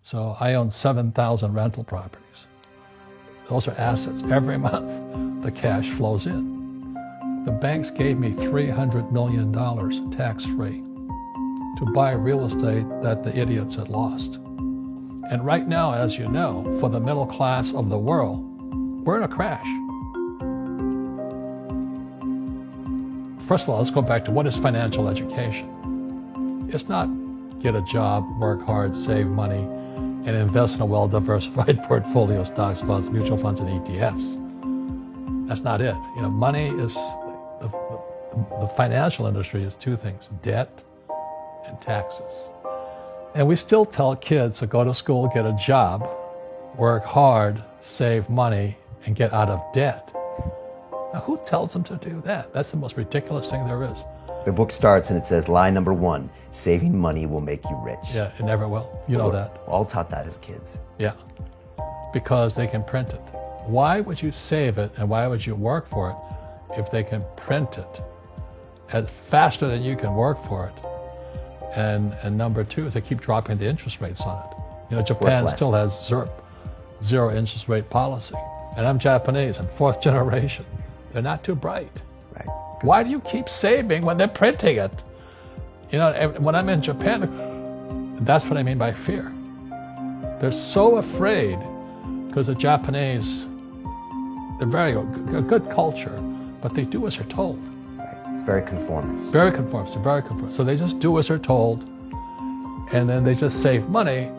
So I own 7,000 rental properties. Those are assets. Every month, the cash flows in. The banks gave me $300 million tax-free to buy real estate that the idiots had lost. And right now, as you know, for the middle class of the world, we're in a crash. First of all, let's go back to what is financial education? It's not get a job, work hard, save money, and invest in a well-diversified portfolio of stocks, bonds, mutual funds, and ETFs. That's not it. Money is, the financial industry is two things: debt and taxes. And we still tell kids to go to school, get a job, work hard, save money, and get out of debt. Now, who tells them to do that? That's the most ridiculous thing there is. The book starts and it says, lie number 1, saving money will make you rich. Yeah, it never will. You know that. We're all taught that as kids. Yeah, because they can print it. Why would you save it and why would you work for it if they can print it faster than you can work for it? And number 2 is they keep dropping the interest rates on it. Japan still has zero interest rate policy. And I'm Japanese, I'm 4th generation. They're not too bright. Right. Why do you keep saving when they're printing it? When I'm in Japan, that's what I mean by fear. They're so afraid because the Japanese, they're a good culture, but they do as they're told. Right. It's very conformist. Very conformist, very conformist. So they just do as they're told, and then they just save money.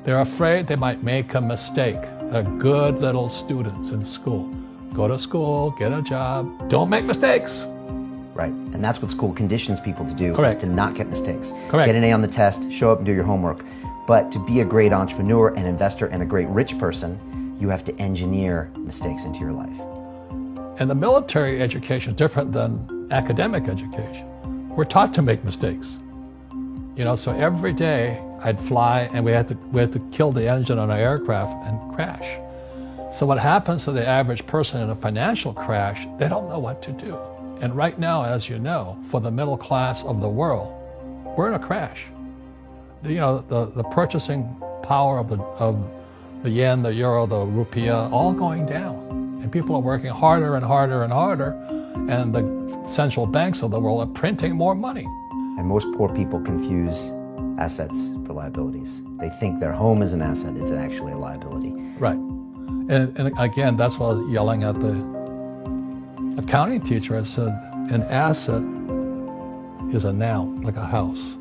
They're afraid they might make a mistake. They're good little students in school. Go to school, get a job, don't make mistakes. Right, and that's what school conditions people to do, Correct. is to not get mistakes. Correct. Get an A on the test, show up and do your homework. But to be a great entrepreneur and investor and a great rich person, you have to engineer mistakes into your life. And the military education is different than academic education. We're taught to make mistakes. So every day I'd fly and we had to kill the engine on our aircraft and crash. So what happens to the average person in a financial crash, they don't know what to do. And right now, as you know, for the middle class of the world, we're in a crash. The purchasing power of the yen, the euro, the rupiah, all going down. And people are working harder and harder and harder, and the central banks of the world are printing more money. And most poor people confuse assets for liabilities. They think their home is an asset, it's actually a liability. Right. And again, that's why I was yelling at the accounting teacher. I said, an asset is a noun, like a house.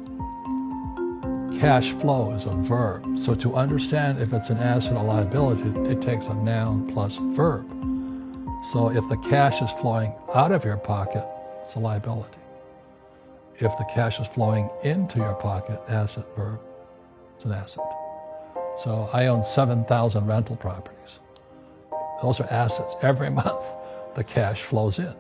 Cash flow is a verb. So to understand if it's an asset or liability, it takes a noun plus verb. So if the cash is flowing out of your pocket, it's a liability. If the cash is flowing into your pocket, asset, verb, it's an asset. So I own 7,000 rental properties. Those are assets. Every month, the cash flows in.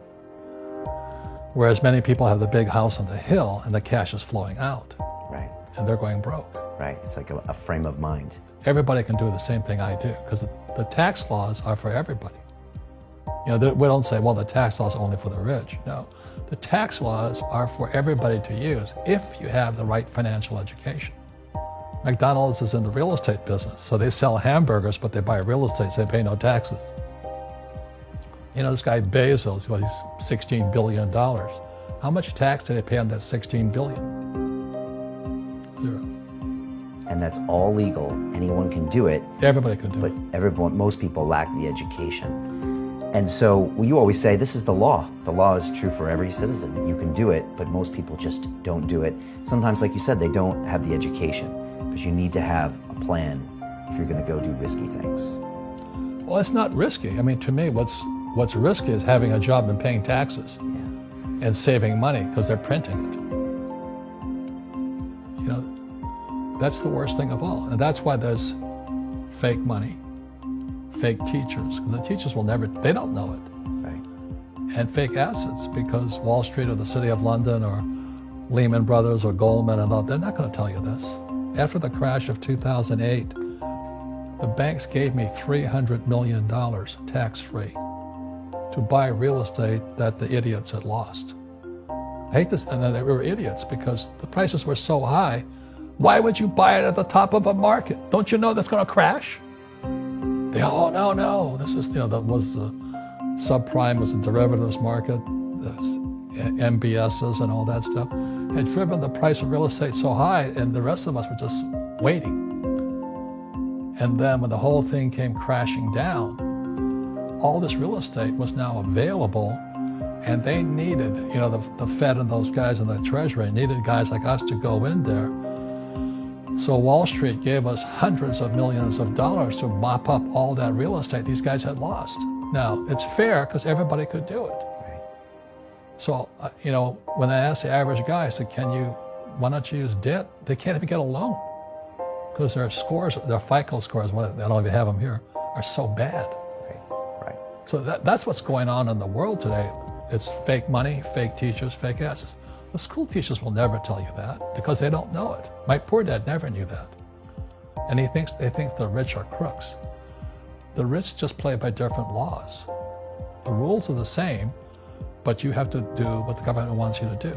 Whereas many people have the big house on the hill and the cash is flowing out. Right. And they're going broke. Right, it's like a frame of mind. Everybody can do the same thing I do because the tax laws are for everybody. We don't say, well, the tax laws are only for the rich. No, the tax laws are for everybody to use if you have the right financial education. McDonald's is in the real estate business, so they sell hamburgers, but they buy real estate, so they pay no taxes. This guy Bezos, he's $16 billion. How much tax did they pay on that $16 billion? 0. And that's all legal. Anyone can do it. Everybody can do it. But most people lack the education. And so you always say, this is the law. The law is true for every citizen. You can do it, but most people just don't do it. Sometimes, like you said, they don't have the education. But you need to have a plan if you're going to go do risky things. Well, it's not risky. To me, what's risky is having a job and paying taxes and saving money because they're printing it. That's the worst thing of all. And that's why there's fake money, fake teachers, because the teachers they don't know it. Right. And fake assets, because Wall Street or the City of London or Lehman Brothers or Goldman and all, they're not going to tell you this. After the crash of 2008, the banks gave me $300 million tax-free to buy real estate that the idiots had lost. I hate this, and they were idiots because the prices were so high, Why would you buy it at the top of a market? Don't you know that's going to crash? They, oh, no. This is, that was the subprime, was the derivatives market, the MBSs and all that stuff, had driven the price of real estate so high, and the rest of us were just waiting. And then when the whole thing came crashing down, all this real estate was now available, and they needed, the Fed and those guys in the Treasury needed guys like us to go in there. So Wall Street gave us hundreds of millions of dollars to mop up all that real estate these guys had lost. Now, it's fair because everybody could do it. So, when I asked the average guy, I said, why don't you use debt? They can't even get a loan because their scores, their FICO scores, I don't even have them here, are so bad. Right. So that's what's going on in the world today. It's fake money, fake teachers, fake assets. The school teachers will never tell you that because they don't know it. My poor dad never knew that. And they think the rich are crooks. The rich just play by different laws. The rules are the same, but you have to do what the government wants you to do.